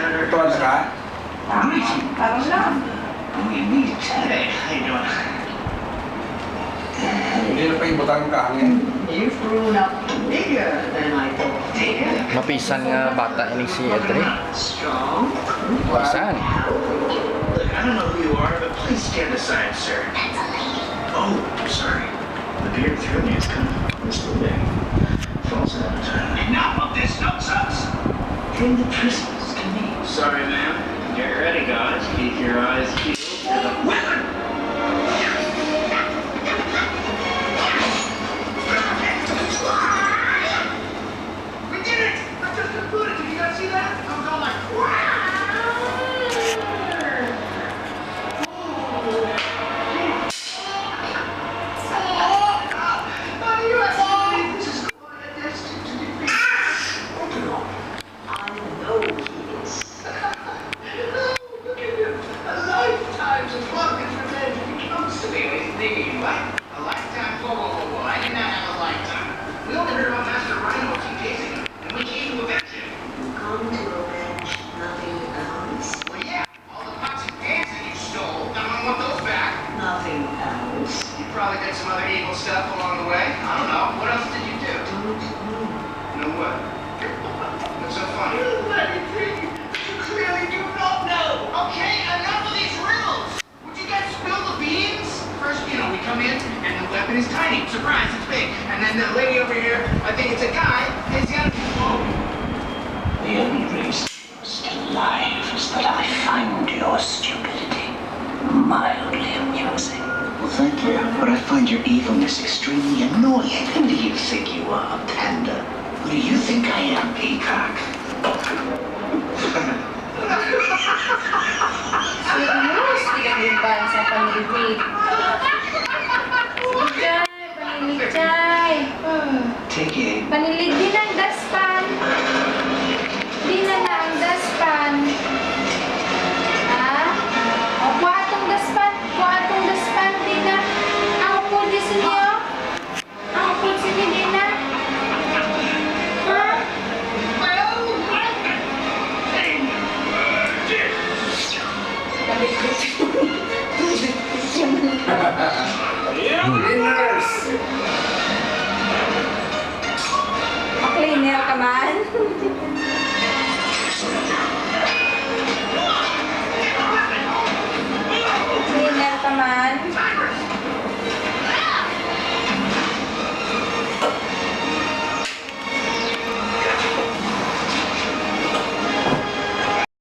Senator. Ito ang ka? Parang lang. We meet today. How you doing? Hindi na pa yung butang kahangin. You've grown up bigger than I thought. David. Mapisan nga bata ini si Edre. Strong. Mapisan. Look, I don't know who you are, but please stand aside, sir. Oh, sorry. The beard through me is kind of big. Falls out of time. Enough of this nonsense! Bring the prisoners to me. Sorry, ma'am. Get ready, guys. Keep your eyes peeled for the weapon! We did it! I just concluded. Did you guys see that? I was all like, wow! Probably did some other evil stuff along the way. I don't know. What else did you do? Know what? What's so funny? Let me think. You clearly do not know. Okay, enough of these riddles. Would you guys spill the beans? First, we come in and the weapon is tiny. Surprise, it's big. And then the lady over here, I think it's a guy, has got a... Whoa. The only reason you're still alive is that I find your stupidity mildly amusing. Well, thank you. But I find your evilness extremely annoying. Who do you think you are, Panda? Who do you think I am, Peacock?